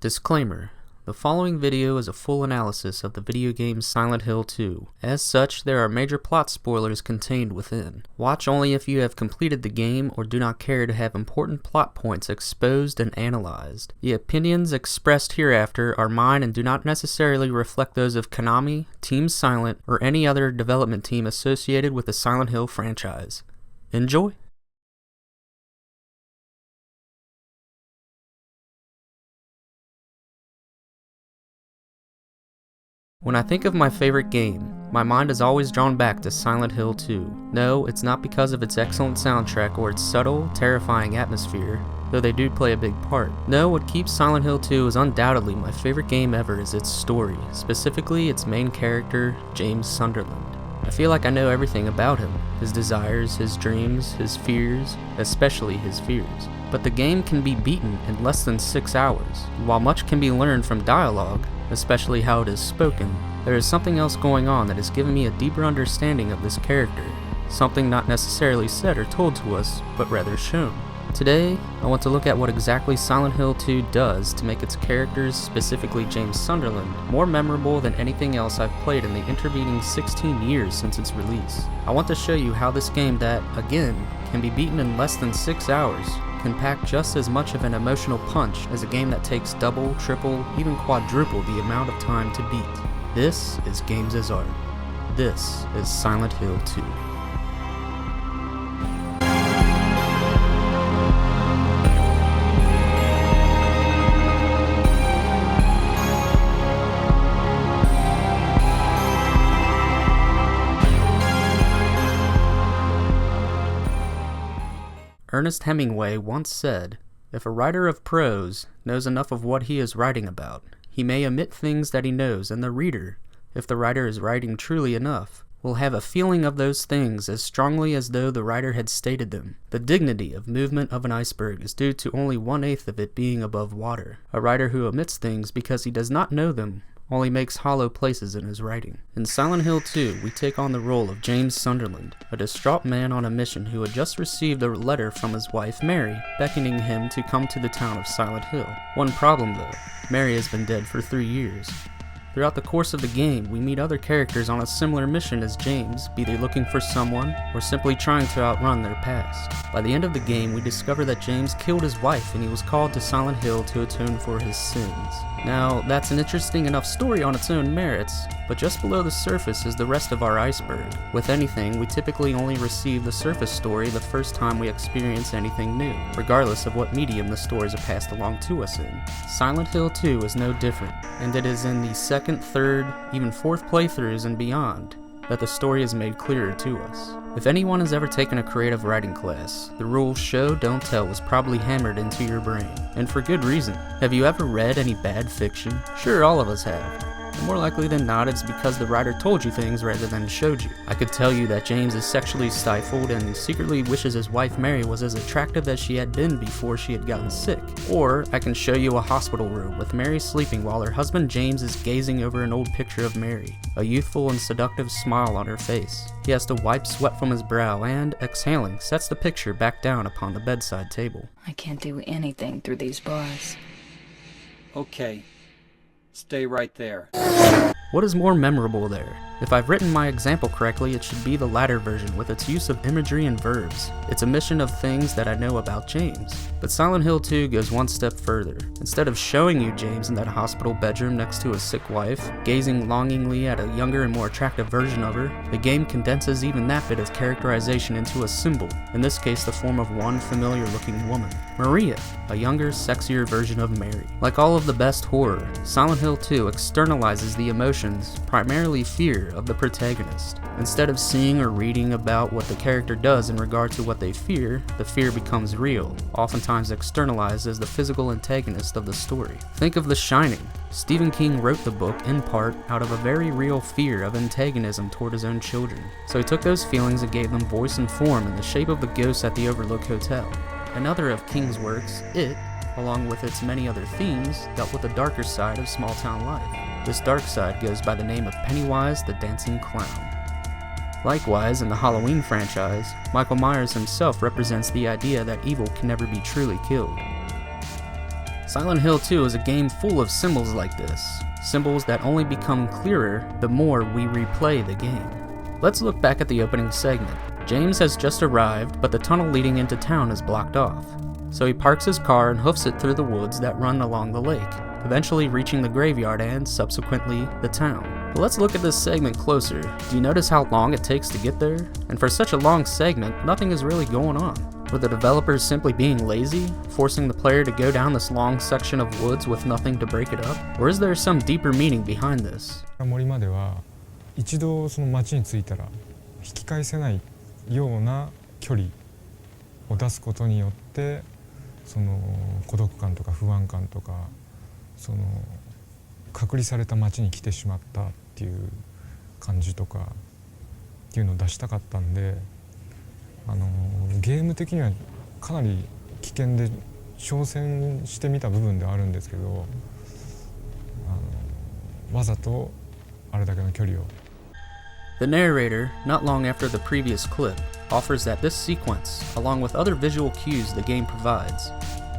Disclaimer: the following video is a full analysis of the video game Silent Hill 2. As such, there are major plot spoilers contained within. Watch only if you have completed the game or do not care to have important plot points exposed and analyzed. The opinions expressed hereafter are mine and do not necessarily reflect those of Konami, Team Silent, or any other development team associated with the Silent Hill franchise. Enjoy! When I think of my favorite game, my mind is always drawn back to Silent Hill 2. No, it's not because of its excellent soundtrack or its subtle, terrifying atmosphere, though they do play a big part. No, what keeps Silent Hill 2 is undoubtedly my favorite game ever is its story, specifically its main character, James Sunderland. I feel like I know everything about him, his desires, his dreams, his fears, especially his fears. But the game can be beaten in less than 6 hours. While much can be learned from dialogue, especially how it is spoken, there is something else going on that has given me a deeper understanding of this character. Something not necessarily said or told to us, but rather shown. Today, I want to look at what exactly Silent Hill 2 does to make its characters, specifically James Sunderland, more memorable than anything else I've played in the intervening 16 years since its release. I want to show you how this game that, again, can be beaten in less than 6 hours, can pack just as much of an emotional punch as a game that takes double, triple, even quadruple the amount of time to beat. This is Games as Art. This is Silent Hill 2. Ernest Hemingway once said, "If a writer of prose knows enough of what he is writing about, he may omit things that he knows, and the reader, if the writer is writing truly enough, will have a feeling of those things as strongly as though the writer had stated them. The dignity of movement of an iceberg is due to only 1/8 of it being above water. A writer who omits things because he does not know them only makes hollow places in his writing." In Silent Hill 2, we take on the role of James Sunderland, a distraught man on a mission who had just received a letter from his wife, Mary, beckoning him to come to the town of Silent Hill. One problem though, Mary has been dead for 3 years. Throughout the course of the game, we meet other characters on a similar mission as James, be they looking for someone, or simply trying to outrun their past. By the end of the game, we discover that James killed his wife and he was called to Silent Hill to atone for his sins. Now, that's an interesting enough story on its own merits, but just below the surface is the rest of our iceberg. With anything, we typically only receive the surface story the first time we experience anything new, regardless of what medium the stories are passed along to us in. Silent Hill 2 is no different, and it is in the second, third, even fourth playthroughs and beyond that the story is made clearer to us. If anyone has ever taken a creative writing class, the rule show, don't tell was probably hammered into your brain, and for good reason. Have you ever read any bad fiction? Sure, all of us have. And more likely than not, it's because the writer told you things rather than showed you. I could tell you that James is sexually stifled and secretly wishes his wife Mary was as attractive as she had been before she had gotten sick. Or I can show you a hospital room with Mary sleeping while her husband James is gazing over an old picture of Mary, a youthful and seductive smile on her face. He has to wipe sweat from his brow and, exhaling, sets the picture back down upon the bedside table. I can't do anything through these bars. Okay. Stay right there. What is more memorable there? If I've written my example correctly, it should be the latter version with its use of imagery and verbs. It's a mission of things that I know about James. But Silent Hill 2 goes one step further. Instead of showing you James in that hospital bedroom next to his sick wife, gazing longingly at a younger and more attractive version of her, the game condenses even that bit of characterization into a symbol, in this case the form of one familiar looking woman, Moorea, a younger, sexier version of Mary. Like all of the best horror, Silent Hill 2 externalizes the emotions, primarily fear, of the protagonist. Instead of seeing or reading about what the character does in regard to what they fear, the fear becomes real, oftentimes externalized as the physical antagonist of the story. Think of The Shining. Stephen King wrote the book, in part, out of a very real fear of antagonism toward his own children. So he took those feelings and gave them voice and form in the shape of the ghosts at the Overlook Hotel. Another of King's works, It, along with its many other themes, dealt with the darker side of small-town life. This dark side goes by the name of Pennywise the Dancing Clown. Likewise, in the Halloween franchise, Michael Myers himself represents the idea that evil can never be truly killed. Silent Hill 2 is a game full of symbols like this, symbols that only become clearer the more we replay the game. Let's look back at the opening segment. James has just arrived, but the tunnel leading into town is blocked off. So he parks his car and hoofs it through the woods that run along the lake, eventually reaching the graveyard and, subsequently, the town. But let's look at this segment closer. Do you notice how long it takes to get there? And for such a long segment, nothing is really going on. Were the developers simply being lazy, forcing the player to go down this long section of woods with nothing to break it up? Or is there some deeper meaning behind this? 森までは一度その町に着いたら引き返せないような距離を出すことによってその孤独感とか不安感とかその隔離された町に来てしまったっていう感じとかっていうのを出したかったんでゲーム的にはかなり危険で挑戦してみた部分ではあるんですけどわざとあれだけの距離を The narrator, not long after the previous clip, offers that this sequence, along with other visual cues the game provides,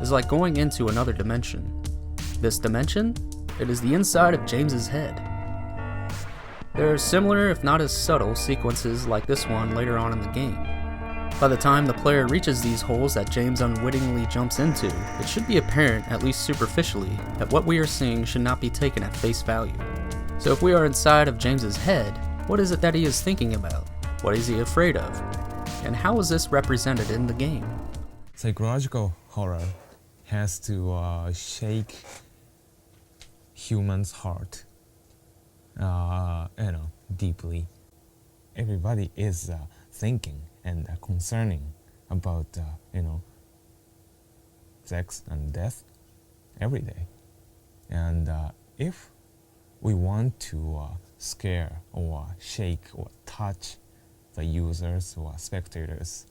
is like going into another dimension. This dimension? It is the inside of James's head. There are similar, if not as subtle, sequences like this one later on in the game. By the time the player reaches these holes that James unwittingly jumps into, it should be apparent, at least superficially, that what we are seeing should not be taken at face value. So if we are inside of James's head, what is it that he is thinking about? What is he afraid of? And how is this represented in the game? Psychological horror has to shake human's heart, deeply. Everybody is thinking and concerning about, sex and death every day. And if we want to scare or shake or touch the users or spectators,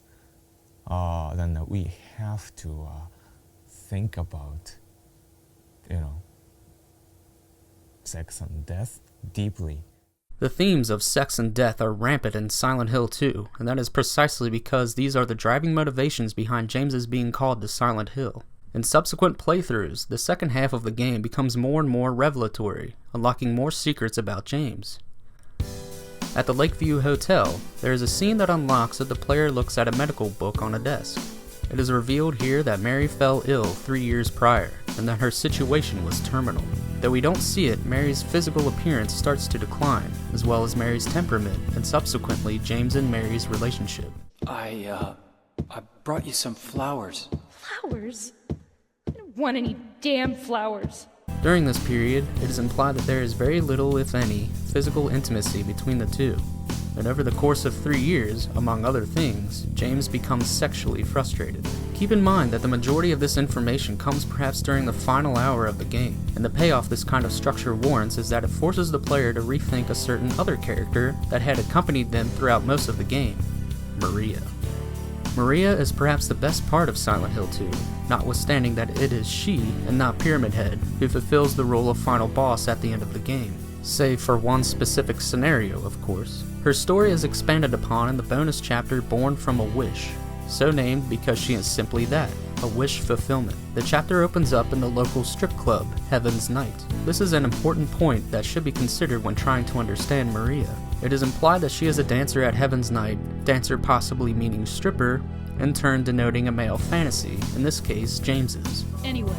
then we have to think about, sex and death deeply. The themes of sex and death are rampant in Silent Hill 2, and that is precisely because these are the driving motivations behind James's being called to Silent Hill. In subsequent playthroughs, the second half of the game becomes more and more revelatory, unlocking more secrets about James. At the Lakeview Hotel, there is a scene that unlocks that the player looks at a medical book on a desk. It is revealed here that Mary fell ill 3 years prior, and that her situation was terminal. Though we don't see it, Mary's physical appearance starts to decline, as well as Mary's temperament, and subsequently James and Mary's relationship. I brought you some flowers. Flowers? I don't want any damn flowers. During this period, it is implied that there is very little, if any, physical intimacy between the two. And over the course of 3 years, among other things, James becomes sexually frustrated. Keep in mind that the majority of this information comes perhaps during the final hour of the game, and the payoff this kind of structure warrants is that it forces the player to rethink a certain other character that had accompanied them throughout most of the game, Moorea. Moorea is perhaps the best part of Silent Hill 2, notwithstanding that it is she, and not Pyramid Head, who fulfills the role of final boss at the end of the game. Save for one specific scenario, of course. Her story is expanded upon in the bonus chapter Born from a Wish, so named because she is simply that, a wish fulfillment. The chapter opens up in the local strip club, Heaven's Night. This is an important point that should be considered when trying to understand Moorea. It is implied that she is a dancer at Heaven's Night, dancer possibly meaning stripper, in turn denoting a male fantasy, in this case James's. Anyway,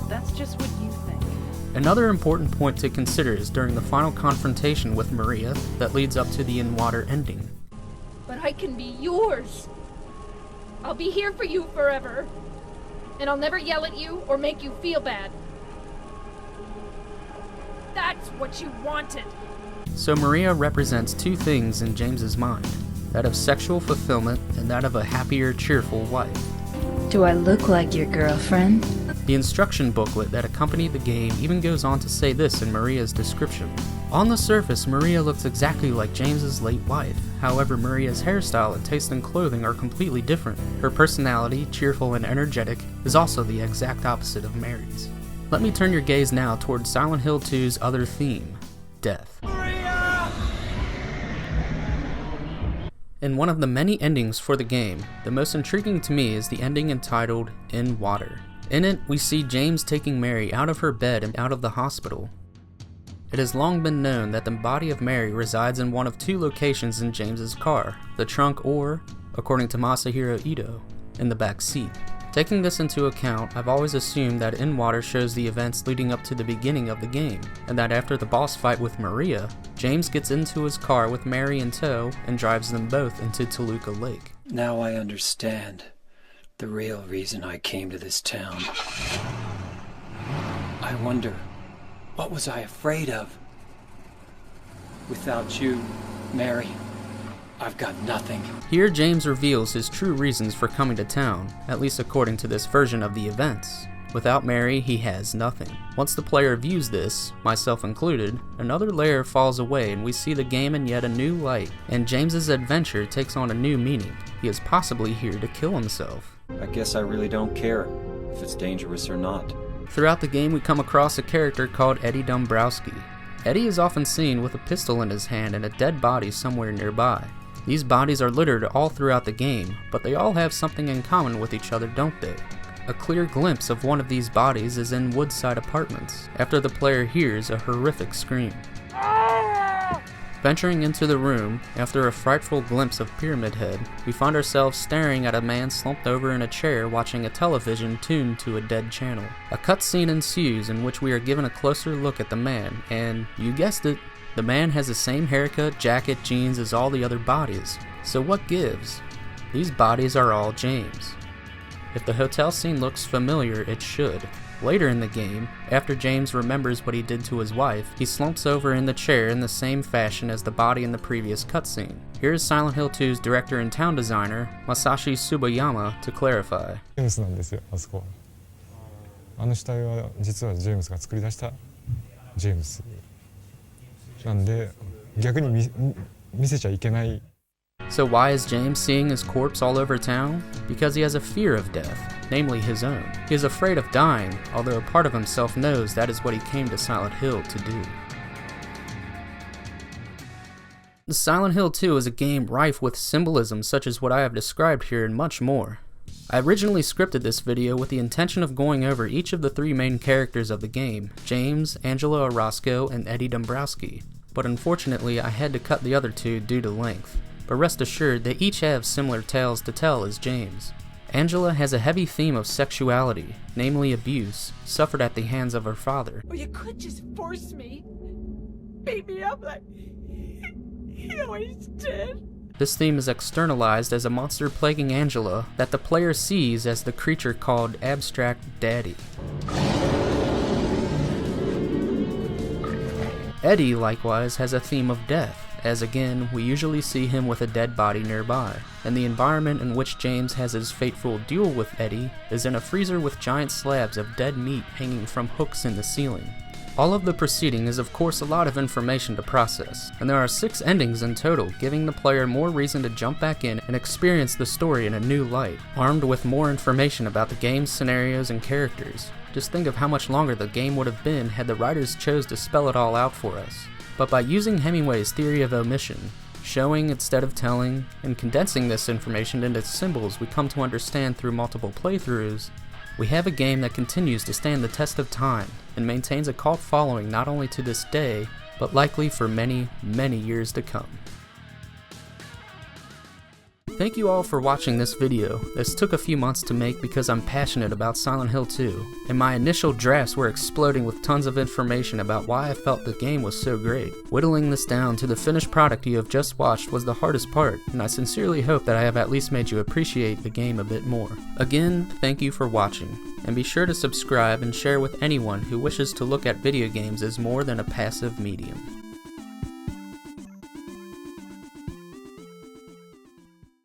that's just what you think. Another important point to consider is during the final confrontation with Moorea that leads up to the in-water ending. But I can be yours. I'll be here for you forever. And I'll never yell at you or make you feel bad. That's what you wanted. So Moorea represents two things in James's mind, that of sexual fulfillment and that of a happier, cheerful wife. Do I look like your girlfriend? The instruction booklet that accompanied the game even goes on to say this in Moorea's description. On the surface, Moorea looks exactly like James's late wife. However, Moorea's hairstyle and taste in clothing are completely different. Her personality, cheerful and energetic, is also the exact opposite of Mary's. Let me turn your gaze now towards Silent Hill 2's other theme, death. In one of the many endings for the game, the most intriguing to me is the ending entitled In Water. In it, we see James taking Mary out of her bed and out of the hospital. It has long been known that the body of Mary resides in one of two locations in James's car, the trunk or, according to Masahiro Ito, in the back seat. Taking this into account, I've always assumed that In Water shows the events leading up to the beginning of the game, and that after the boss fight with Moorea, James gets into his car with Mary in tow and drives them both into Toluca Lake. Now I understand the real reason I came to this town. I wonder, what was I afraid of? Without you, Mary, I've got nothing. Here James reveals his true reasons for coming to town, at least according to this version of the events. Without Mary, he has nothing. Once the player views this, myself included, another layer falls away and we see the game in yet a new light, and James's adventure takes on a new meaning. He is possibly here to kill himself. I guess I really don't care if it's dangerous or not. Throughout the game we come across a character called Eddie Dombrowski. Eddie is often seen with a pistol in his hand and a dead body somewhere nearby. These bodies are littered all throughout the game, but they all have something in common with each other, don't they? A clear glimpse of one of these bodies is in Woodside Apartments, after the player hears a horrific scream. Venturing into the room, after a frightful glimpse of Pyramid Head, we find ourselves staring at a man slumped over in a chair watching a television tuned to a dead channel. A cutscene ensues in which we are given a closer look at the man, and, you guessed it, the man has the same haircut, jacket, jeans as all the other bodies. So what gives? These bodies are all James. If the hotel scene looks familiar, it should. Later in the game, after James remembers what he did to his wife, he slumps over in the chair in the same fashion as the body in the previous cutscene. Here is Silent Hill 2's director and town designer, Masashi Tsubayama, to clarify. ジェームスなんですよ、あそこは。あの死体は実はジェームスが作り出したジェームスなんで、逆に見せちゃいけない。 So why is James seeing his corpse all over town? Because he has a fear of death, namely his own. He is afraid of dying, although a part of himself knows that is what he came to Silent Hill to do. Silent Hill 2 is a game rife with symbolism such as what I have described here and much more. I originally scripted this video with the intention of going over each of the three main characters of the game, James, Angela Orozco, and Eddie Dombrowski, but unfortunately I had to cut the other two due to length. But rest assured, they each have similar tales to tell as James. Angela has a heavy theme of sexuality, namely abuse, suffered at the hands of her father. Well, you could just force me. Beat me up like he always did. This theme is externalized as a monster plaguing Angela that the player sees as the creature called Abstract Daddy. Eddie, likewise, has a theme of death, as again, we usually see him with a dead body nearby, and the environment in which James has his fateful duel with Eddie is in a freezer with giant slabs of dead meat hanging from hooks in the ceiling. All of the preceding is of course a lot of information to process, and there are 6 endings in total, giving the player more reason to jump back in and experience the story in a new light, armed with more information about the game's scenarios and characters. Just think of how much longer the game would have been had the writers chose to spell it all out for us. But by using Hemingway's theory of omission, showing instead of telling, and condensing this information into symbols we come to understand through multiple playthroughs, we have a game that continues to stand the test of time and maintains a cult following not only to this day, but likely for many, many years to come. Thank you all for watching this video. This took a few months to make because I'm passionate about Silent Hill 2, and my initial drafts were exploding with tons of information about why I felt the game was so great. Whittling this down to the finished product you have just watched was the hardest part, and I sincerely hope that I have at least made you appreciate the game a bit more. Again, thank you for watching, and be sure to subscribe and share with anyone who wishes to look at video games as more than a passive medium.